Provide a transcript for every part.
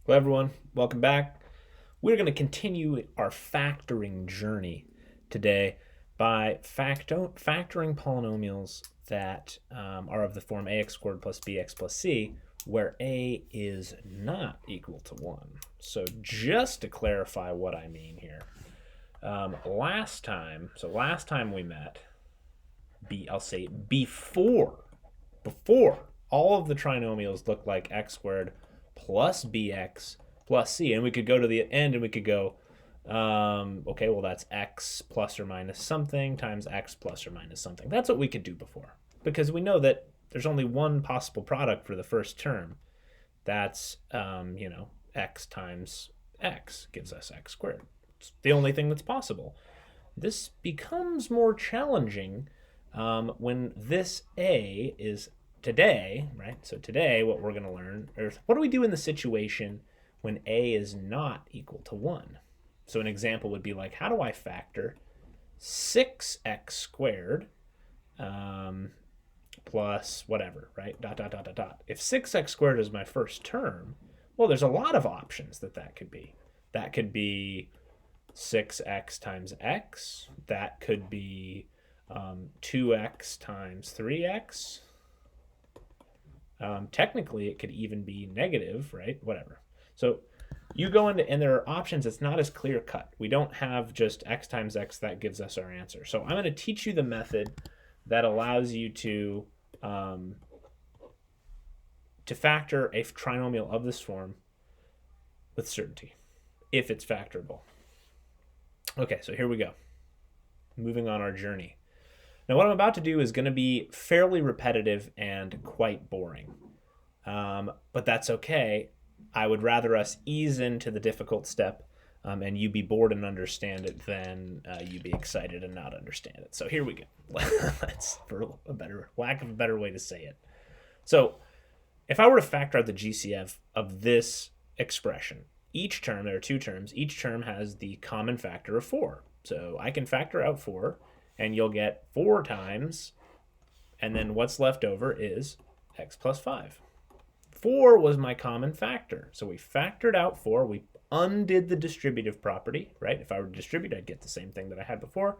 Hello everyone, welcome back. We're going to continue our factoring journey today by factoring polynomials that are of the form ax squared plus bx plus c, where a is not equal to 1. So just to clarify what I mean here, last time we met, I'll say before all of the trinomials look like x squared plus bx plus c, and we could go to the end and we could go, okay, well that's x plus or minus something times x plus or minus something. That's what we could do before, because we know that there's only one possible product for the first term. That's x times x gives us x squared. It's the only thing that's possible. This becomes more challenging when this a is today, right? So today what we're going to learn, or what do we do in the situation when a is not equal to 1? So an example would be like, how do I factor 6x squared plus whatever, right? Dot, dot, dot, dot, dot. If 6x squared is my first term, well, there's a lot of options that could be. That could be 6x times x. That could be 2x times 3x. Technically, it could even be negative, right? Whatever. So you go into, and there are options. It's not as clear cut. We don't have just x times x that gives us our answer. So I'm going to teach you the method that allows you to factor a trinomial of this form with certainty, if it's factorable. Okay, so here we go. Moving on our journey. Now, what I'm about to do is going to be fairly repetitive and quite boring, but that's okay. I would rather us ease into the difficult step and you be bored and understand it than you be excited and not understand it. So here we go. That's for a better, lack of a better way to say it. So if I were to factor out the GCF of this expression, each term, there are two terms, each term has the common factor of 4. So I can factor out 4, and you'll get 4 times, and then what's left over is x plus 5. 4 was my common factor. So we factored out 4. We undid the distributive property, right? If I were to distribute, I'd get the same thing that I had before.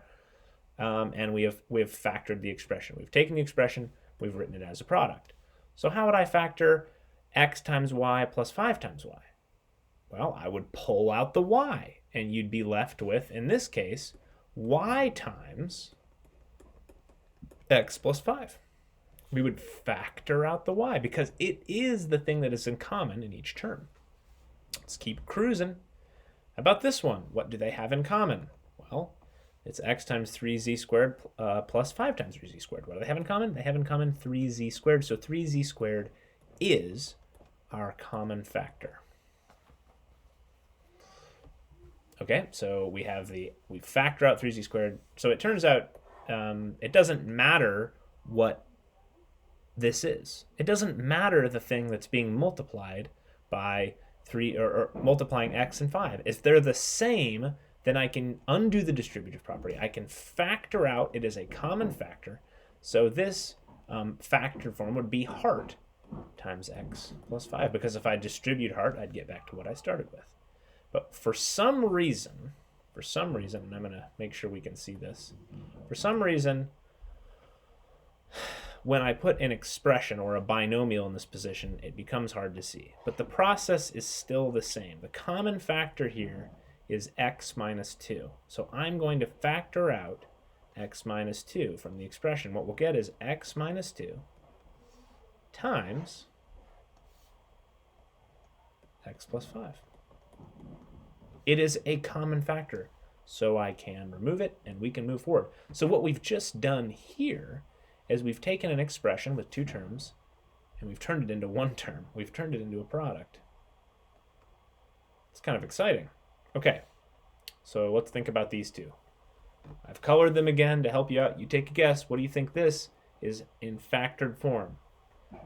And we have factored the expression. We've taken the expression, we've written it as a product. So how would I factor x times y plus 5 times y? Well, I would pull out the y, and you'd be left with, in this case, y times x plus 5. We would factor out the y because it is the thing that is in common in each term. Let's keep cruising. How about this one? What do they have in common? Well, it's x times 3z squared plus 5 times 3z squared. What do they have in common? They have in common 3z squared. So 3z squared is our common factor. Okay, so we factor out 3z squared. So it turns out it doesn't matter what this is. It doesn't matter the thing that's being multiplied by 3 or multiplying x and 5. If they're the same, then I can undo the distributive property. I can factor out it as a common factor. So this factor form would be heart times x plus 5, because if I distribute heart, I'd get back to what I started with. But for some reason, and I'm going to make sure we can see this, for some reason, when I put an expression or a binomial in this position, it becomes hard to see. But the process is still the same. The common factor here is x minus 2. So I'm going to factor out x minus 2 from the expression. What we'll get is x minus 2 times x plus 5. It is a common factor, so I can remove it and we can move forward. So what we've just done here is we've taken an expression with 2 terms and we've turned it into 1 term. We've turned it into a product. It's kind of exciting. Okay, so let's think about these two. I've colored them again to help you out. You take a guess. What do you think this is in factored form?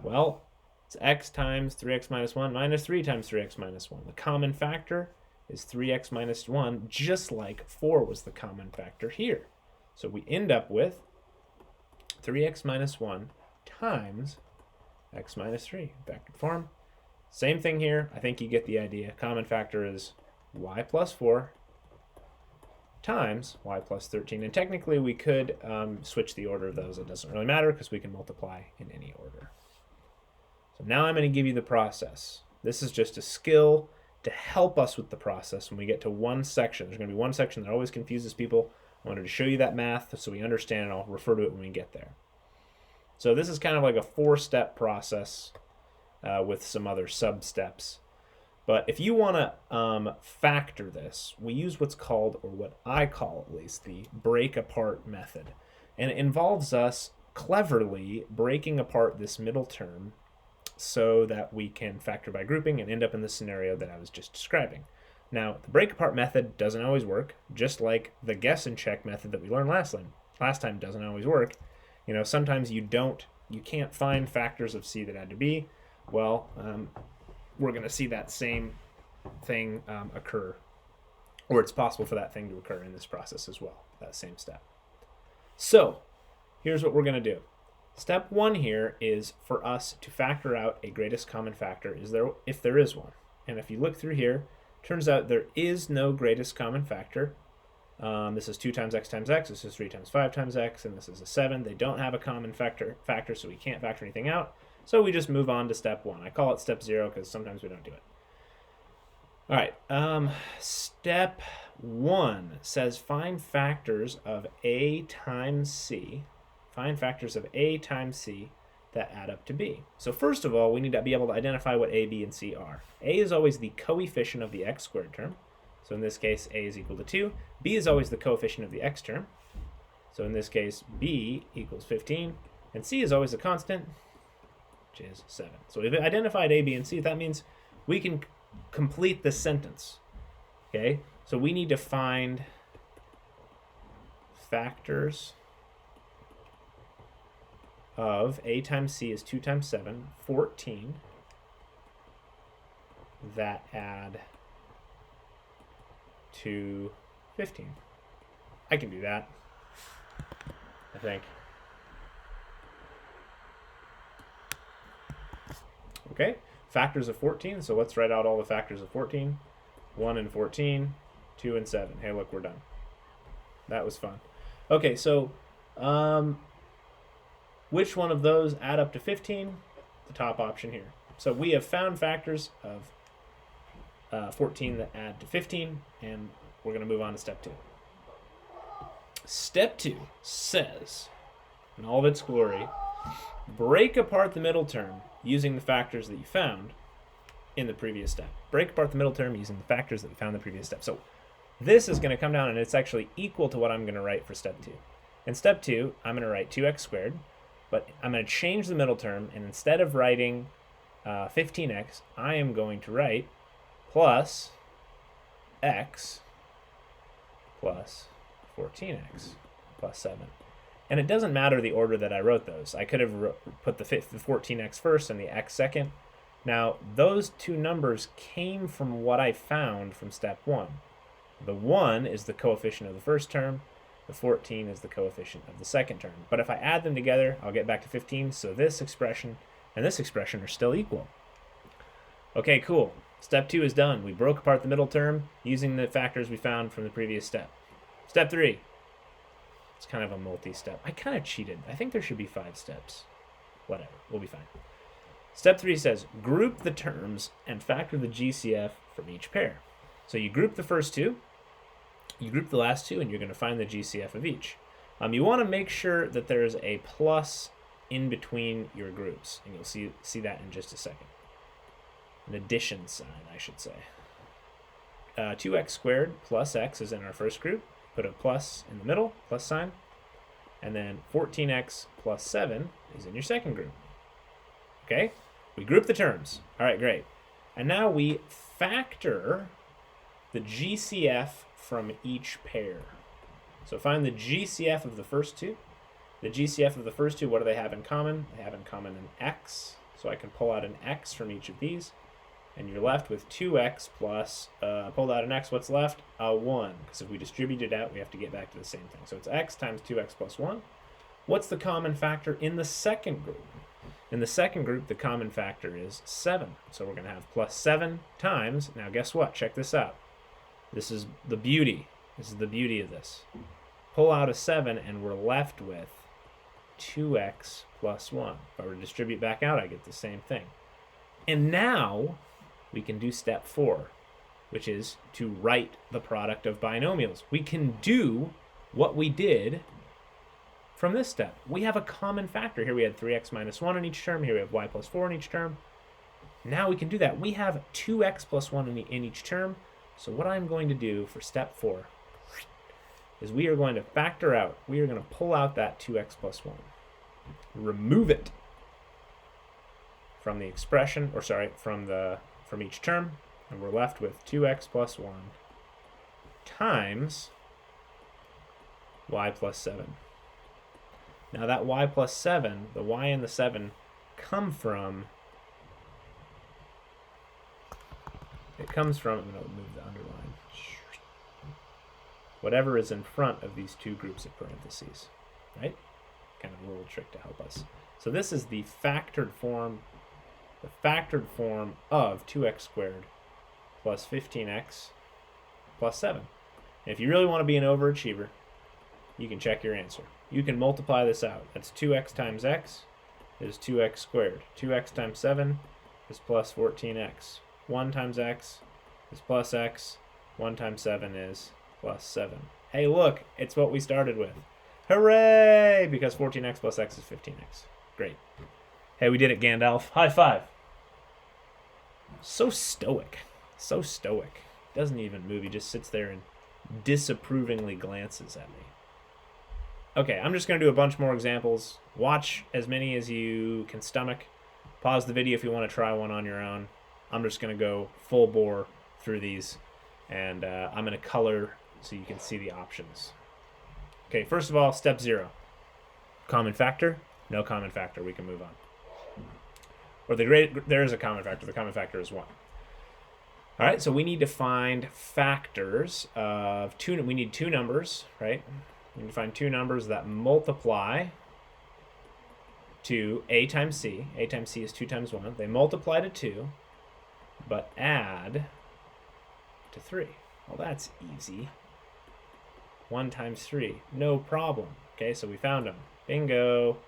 Well, it's x times 3x minus 1 minus 3 times 3x minus 1. The common factor is 3x minus 1, just like 4 was the common factor here. So we end up with 3x minus 1 times x minus 3. Factored form. Same thing here. I think you get the idea. Common factor is y plus 4 times y plus 13. And technically we could switch the order of those. It doesn't really matter because we can multiply in any order. So now I'm going to give you the process. This is just a skill to help us with the process when we get to one section. There's going to be one section that always confuses people. I wanted to show you that math so we understand, and I'll refer to it when we get there. So this is kind of like a 4-step process with some other sub-steps. But if you want to factor this, we use what's called, or what I call at least, the break apart method. And it involves us cleverly breaking apart this middle term so that we can factor by grouping and end up in the scenario that I was just describing. Now, the break apart method doesn't always work, just like the guess and check method that we learned last time doesn't always work. You know, sometimes you can't find factors of C that add to B. Well, we're going to see that same thing occur, or it's possible for that thing to occur in this process as well, that same step. So here's what we're going to do. Step 1 here is for us to factor out a greatest common factor if there is one. And if you look through here, turns out there is no greatest common factor. This is 2 times x, this is 3 times 5 times x, and this is a 7. They don't have a common factor, so we can't factor anything out. So we just move on to step 1. I call it step 0 because sometimes we don't do it. All right, step 1 says find factors of a times c. Find factors of a times c that add up to b. So first of all, we need to be able to identify what a, b, and c are. A is always the coefficient of the x squared term. So in this case, a is equal to 2. B is always the coefficient of the x term. So in this case, b equals 15. And c is always a constant, which is 7. So we've identified a, b, and c. That means we can complete this sentence. Okay? So we need to find factors of a times c is 2 times 7, 14, that add to 15. I can do that, I think. Okay, factors of 14, so let's write out all the factors of 14. 1 and 14, 2 and 7. Hey, look, we're done. That was fun. Okay, so which one of those add up to 15? The top option here. So we have found factors of 14 that add to 15, and we're going to move on to step 2. Step 2 says, in all of its glory, break apart the middle term using the factors that you found in the previous step. Break apart the middle term using the factors that we found in the previous step. So this is going to come down, and it's actually equal to what I'm going to write for step 2. In step 2, I'm going to write 2x squared, but I'm going to change the middle term, and instead of writing 15x, I am going to write plus x plus 14x plus 7. And it doesn't matter the order that I wrote those. I could have put the 14x first and the x second. Now, those two numbers came from what I found from step 1. The 1 is the coefficient of the first term. The 14 is the coefficient of the second term. But if I add them together, I'll get back to 15. So this expression and this expression are still equal. Okay, cool. Step 2 is done. We broke apart the middle term using the factors we found from the previous step. Step 3. It's kind of a multi-step. I kind of cheated. I think there should be 5 steps. Whatever. We'll be fine. Step 3 says group the terms and factor the GCF from each pair. So you group the first two, you group the last two, and you're going to find the GCF of each. You want to make sure that there's a plus in between your groups, and you'll see that in just a second. An addition sign, I should say. 2x squared plus x is in our first group. Put a plus in the middle, plus sign. And then 14x plus 7 is in your second group. Okay? We group the terms. All right, great. And now we factor the GCF from each pair. So find the GCF of the first two. The GCF of the first two, what do they have in common? They have in common an x. So I can pull out an x from each of these. And you're left with 2x plus, pulled out an x, what's left? A 1. Because if we distribute it out, we have to get back to the same thing. So it's x times 2x plus 1. What's the common factor in the second group? In the second group, the common factor is 7. So we're going to have plus 7 times, now guess what? Check this out. This is the beauty. This is the beauty of this. Pull out a 7 and we're left with 2x plus 1. If I were to distribute back out, I get the same thing. And now we can do step 4, which is to write the product of binomials. We can do what we did from this step. We have a common factor. Here we had 3x minus 1 in each term. Here we have y plus 4 in each term. Now we can do that. We have 2x plus 1 in each term. So what I'm going to do for step 4 is we are going to factor out. We are going to pull out that 2x plus 1. Remove it from the expression, or sorry, from each term. And we're left with 2x plus 1 times y plus 7. Now that y plus 7, the y and the 7 come from, I'm going to move the underline, whatever is in front of these two groups of parentheses, right? Kind of a little trick to help us. So this is the factored form of 2x squared plus 15x plus 7. And if you really want to be an overachiever, you can check your answer. You can multiply this out. That's 2x times x is 2x squared. 2x times 7 is plus 14x. 1 times x is plus x. 1 times 7 is plus 7. Hey, look, it's what we started with. Hooray! Because 14x plus x is 15x. Great. Hey, we did it, Gandalf. High five. So stoic. So stoic. Doesn't even move. He just sits there and disapprovingly glances at me. Okay, I'm just going to do a bunch more examples. Watch as many as you can stomach. Pause the video if you want to try one on your own. I'm just going to go full bore through these, and I'm going to color so you can see the options. Okay, first of all, step 0. Common factor? No common factor. We can move on. Or there is a common factor. The common factor is 1. All right, so we need to find factors of 2. We need 2 numbers, right? We need to find 2 numbers that multiply to a times c. A times c is 2 times 1. They multiply to 2, but add to 3. Well, that's easy. 1 times 3, no problem. Okay, so we found them. Bingo.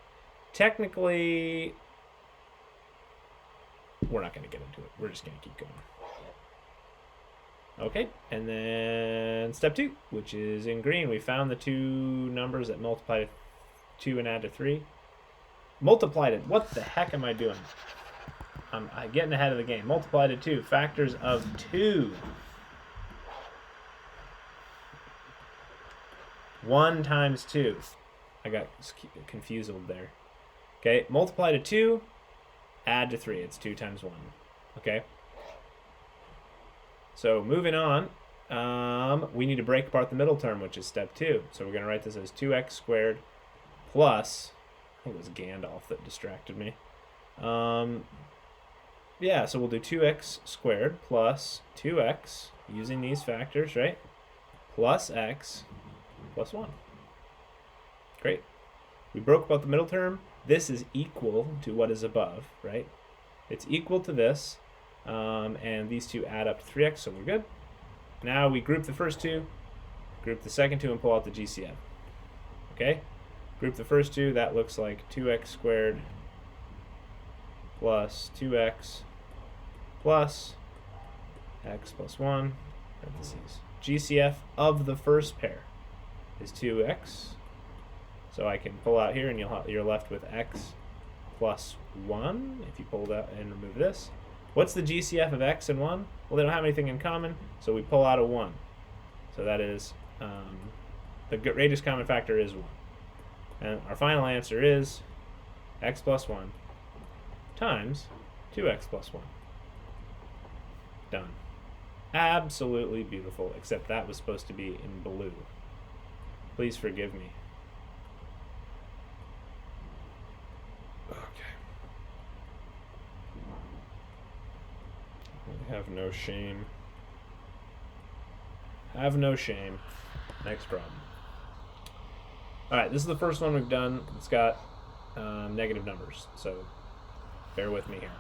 Technically, we're not going to get into it. We're just going to keep going. Okay, and then step 2, which is in green. We found the 2 numbers that multiply to 2 and add to 3. Multiplied it. What the heck am I doing? I'm getting ahead of the game. Multiply to 2. Factors of 2. 1 times 2. I got confused there. Okay, multiply to 2, add to 3. It's 2 times 1. Okay. So moving on, we need to break apart the middle term, which is step 2. So we're going to write this as 2x squared plus, I think it was Gandalf that distracted me. Yeah, so we'll do 2x squared plus 2x, using these factors, right? Plus x plus 1. Great. We broke apart the middle term. This is equal to what is above, right? It's equal to this. And these 2 add up to 3x, so we're good. Now we group the first 2, group the second 2, and pull out the GCF. Okay? Group the first 2, that looks like 2x squared plus 2x plus x plus 1, parentheses. GCF of the first pair is 2x. So I can pull out here, and you're left with x plus 1 if you pull that and remove this. What's the GCF of x and 1? Well, they don't have anything in common, so we pull out a 1. So that is, the greatest common factor is 1. And our final answer is x plus 1 times 2x plus 1. Done. Absolutely beautiful, except that was supposed to be in blue. Please forgive me. Have no shame. Have no shame. Next problem. Alright, this is the first one we've done. It's got negative numbers. So Bear with me here.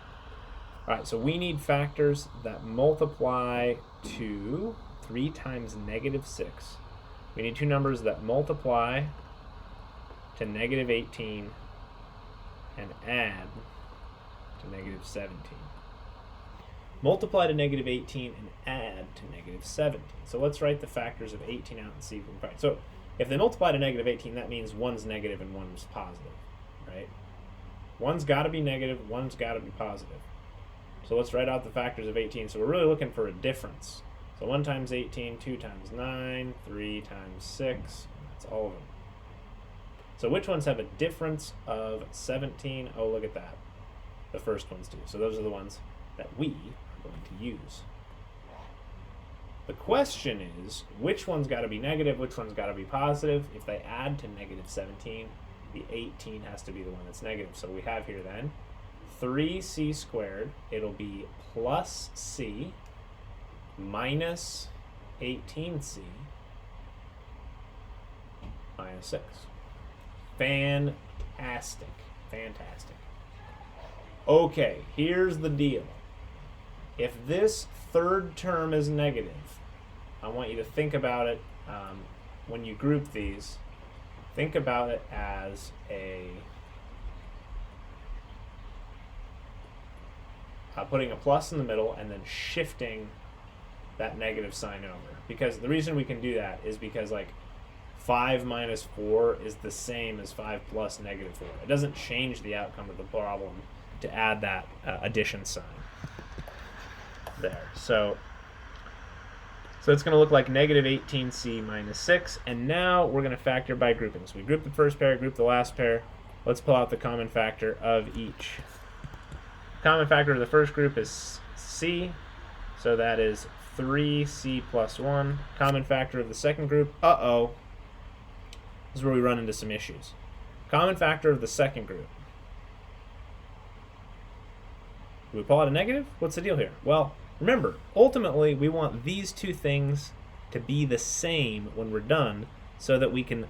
All right, so we need factors that multiply to 3 times negative 6. We need two numbers that multiply to negative 18 and add to negative 17. Multiply to negative 18 and add to negative 17. So let's write the factors of 18 out and see if we can find. So if they multiply to negative 18, that means one's negative and one's positive, right? One's got to be negative, one's got to be positive. So let's write out the factors of 18. So we're really looking for a difference. So 1 times 18, 2 times 9, 3 times 6. That's all of them. So which ones have a difference of 17? Oh, look at that. The first ones do. So those are the ones that we are going to use. The question is, which one's got to be negative, which one's got to be positive? If they add to negative 17, the 18 has to be the one that's negative. So we have here then 3c squared. It'll be plus c minus 18c minus 6. Fantastic. Fantastic. Okay, here's the deal. If this third term is negative, I want you to think about it when you group these. Think about it as putting a plus in the middle and then shifting that negative sign over. Because the reason we can do that is because like 5 minus 4 is the same as 5 plus negative 4. It doesn't change the outcome of the problem to add that addition sign there. So it's going to look like negative 18c minus 6. And now we're going to factor by grouping. So we group the first pair, group the last pair. Let's pull out the common factor of each. Common factor of the first group is c. So that is 3c plus 1. Common factor of the second group, this is where we run into some issues. Common factor of the second group. Do we pull out a negative? What's the deal here? Well, remember, ultimately we want these two things to be the same when we're done so that we can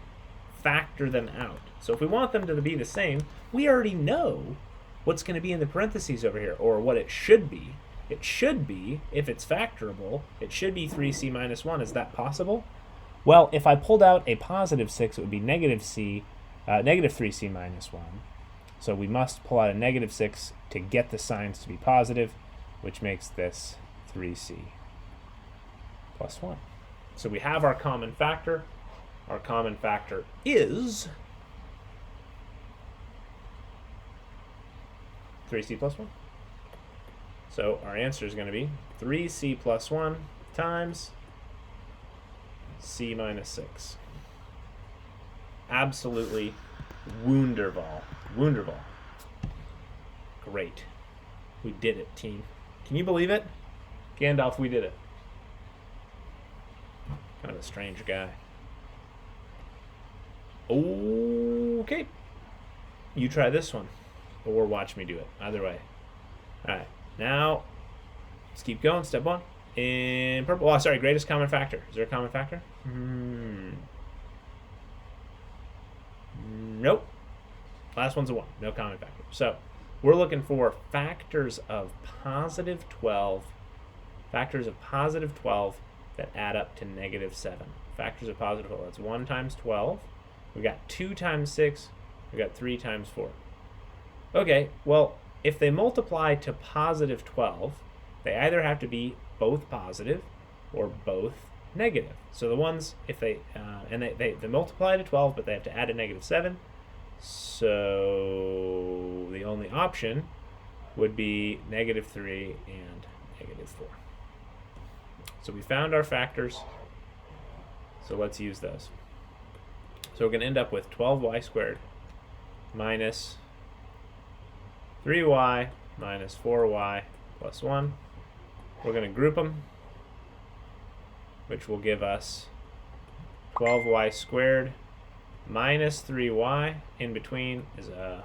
factor them out. So if we want them to be the same, we already know what's going to be in the parentheses over here, or what it should be. It should be, if it's factorable, it should be 3c minus 1. Is that possible? Well, if I pulled out a positive 6, it would be negative 3c minus 1. So we must pull out a negative 6 to get the signs to be positive, which makes this 3c plus 1. So we have our common factor. Our common factor is 3c plus 1. So our answer is going to be 3c plus 1 times c minus 6. Absolutely wunderbar. Wunderbar. Great. We did it, team. Can you believe it? Gandalf, we did it. Kind of a strange guy. Okay. You try this one, or watch me do it. Either way. All right. Now, let's keep going. Step 1. In purple. Oh, sorry. Greatest common factor. Is there a common factor? Nope. Last one's a 1. No common factor. So we're looking for factors of positive 12. Factors of positive 12 that add up to negative 7. Factors of positive 12. That's 1 times 12. We got 2 times 6. We got 3 times 4. Okay, well, if they multiply to positive 12, they either have to be both positive or both negative. So the ones, if they multiply to 12, but they have to add a negative 7. So the only option would be negative 3 and negative 4. So we found our factors. So let's use those. So we're going to end up with 12y squared minus 3y minus 4y plus 1. We're going to group them, which will give us 12y squared minus 3y. In between is a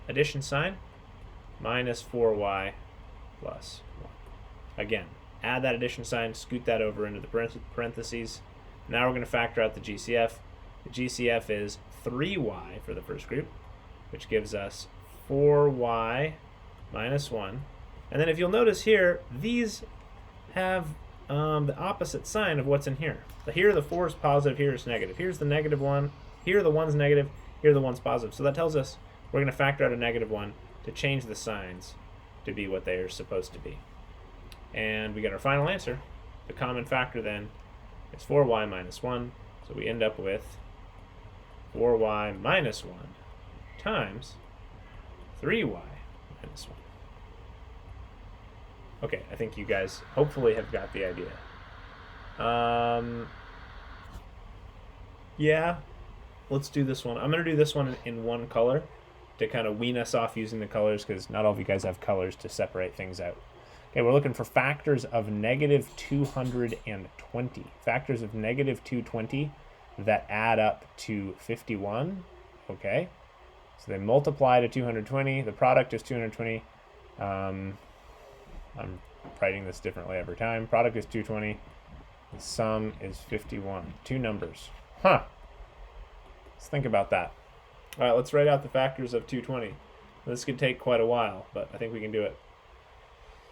addition sign, minus 4y plus 1. Again, add that addition sign, scoot that over into the parentheses. Now we're going to factor out the GCF. The GCF is 3y for the first group, which gives us 4y minus 1. And then if you'll notice here, these have the opposite sign of what's in here. So here the 4 is positive, here is negative. Here's the negative 1, here the 1's negative, here the 1's positive. So that tells us we're going to factor out a negative 1 to change the signs to be what they are supposed to be. And we get our final answer. The common factor then is 4y minus 1. So we end up with 4y minus 1 times 3y minus 1. Okay, I think you guys hopefully have got the idea. Yeah, let's do this one. I'm going to do this one in one color to kind of wean us off using the colors, because not all of you guys have colors to separate things out. Okay, we're looking for factors of negative 220. Factors of negative 220 that add up to 51. Okay, so they multiply to 220. The product is 220. I'm writing this differently every time. Product is 220. The sum is 51. Two numbers. Huh. Let's think about that. All right, let's write out the factors of 220. This could take quite a while, but I think we can do it.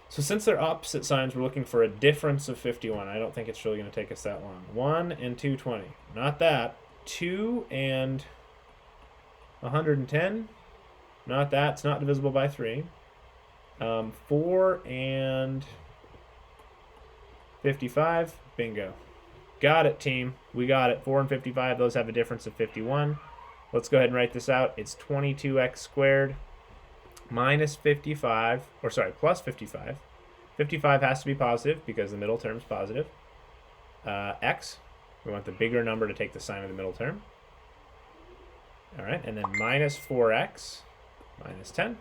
So since they're opposite signs, we're looking for a difference of 51. I don't think it's really going to take us that long. 1 and 220. Not that. 2 and 110. Not that. It's not divisible by 3. 4 and 55. Bingo. Got it, team. We got it. 4 and 55. Those have a difference of 51. Let's go ahead and write this out. It's 22x squared minus 55, or sorry, plus 55. 55 has to be positive because the middle term is positive. X, we want the bigger number to take the sign of the middle term. All right, and then minus 4x minus 10.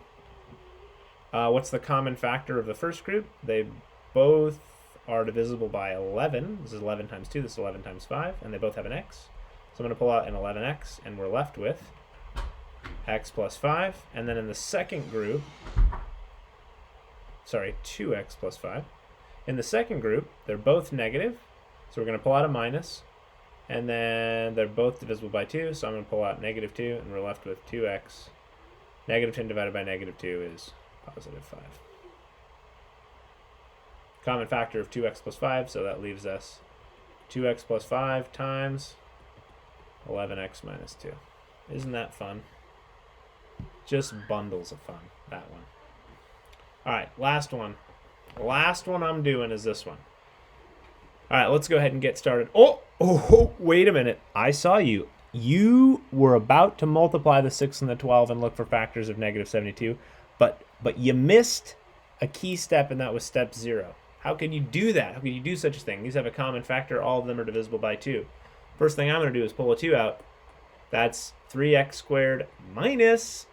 What's the common factor of the first group? They both are divisible by 11. This is 11 times 2, this is 11 times 5, and they both have an x. So I'm going to pull out an 11x, and we're left with x plus 5. And then in the second group, sorry, 2x plus 5. In the second group, they're both negative, so we're going to pull out a minus. And then they're both divisible by 2, so I'm going to pull out negative 2, and we're left with 2x. Negative 10 divided by negative 2 is positive 5. Common factor of 2x plus 5, so that leaves us 2x plus 5 times 11x minus 2. Isn't that fun? Just bundles of fun, that one. All right, last one. The last one I'm doing is this one. All right, let's go ahead and get started. Oh, wait a minute. I saw you. You were about to multiply the 6 and the 12 and look for factors of negative 72, but you missed a key step, and that was step 0. How can you do that? How can you do such a thing? These have a common factor. All of them are divisible by 2. First thing I'm going to do is pull a 2 out. That's 3x squared minus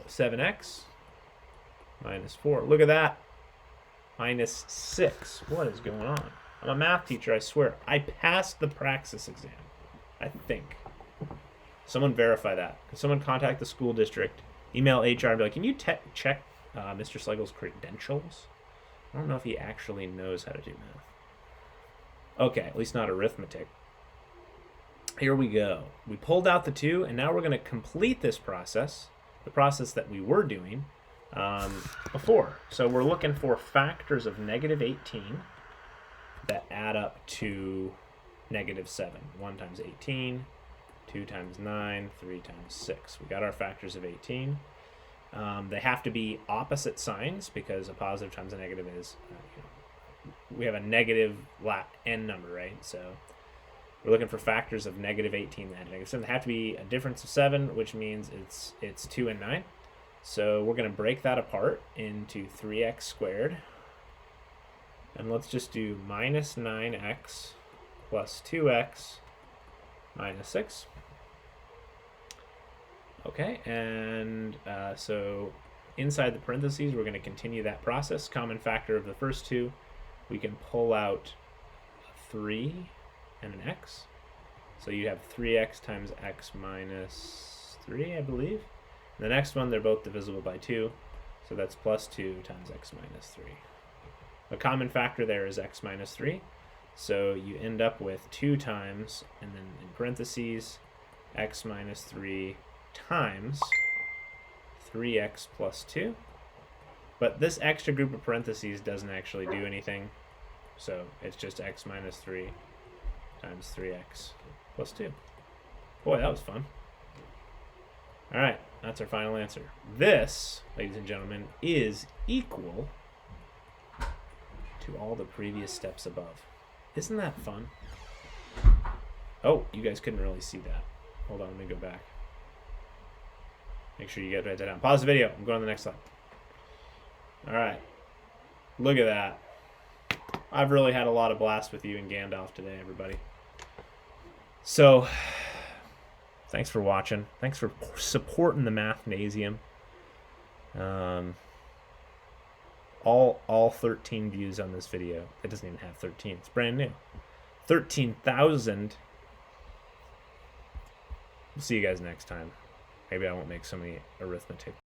7x minus 4. Look at that. Minus 6. What is going on? I'm a math teacher, I swear. I passed the praxis exam, I think. Someone verify that. Can someone contact the school district, email HR, and be like, can you check Mr. Schlegel's credentials? I don't know if he actually knows how to do math. Okay, at least not arithmetic. Here we go. We pulled out the 2, and now we're going to complete this process, the process that we were doing before. So we're looking for factors of negative 18 that add up to negative 7. 1 times 18, 2 times 9, 3 times 6. We got our factors of 18. They have to be opposite signs because a positive times a negative is, we have a negative n number, right? So we're looking for factors of negative 18 and negative 7. They have to be a difference of 7, which means it's 2 and 9. So we're going to break that apart into 3x squared. And let's just do minus 9x plus 2x minus 6. Okay, and so inside the parentheses, we're going to continue that process. Common factor of the first 2, we can pull out 3 and an x. So you have 3x times x minus 3, I believe. And the next one, they're both divisible by 2, so that's plus 2 times x minus 3. A common factor there is x minus 3, so you end up with 2 times, and then in parentheses, x minus 3 times 3x plus 2. But this extra group of parentheses doesn't actually do anything. So it's just x minus 3 times 3x plus 2. Boy, that was fun. All right, that's our final answer. This, ladies and gentlemen, is equal to all the previous steps above. Isn't that fun? Oh, you guys couldn't really see that. Hold on, let me go back. Make sure you guys write that down. Pause the video. I'm going to the next slide. All right. Look at that. I've really had a lot of blast with you and Gandalf today, everybody. So, thanks for watching. Thanks for supporting the Mathnasium. All 13 views on this video. It doesn't even have 13. It's brand new. 13,000. We'll see you guys next time. Maybe I won't make so many arithmetic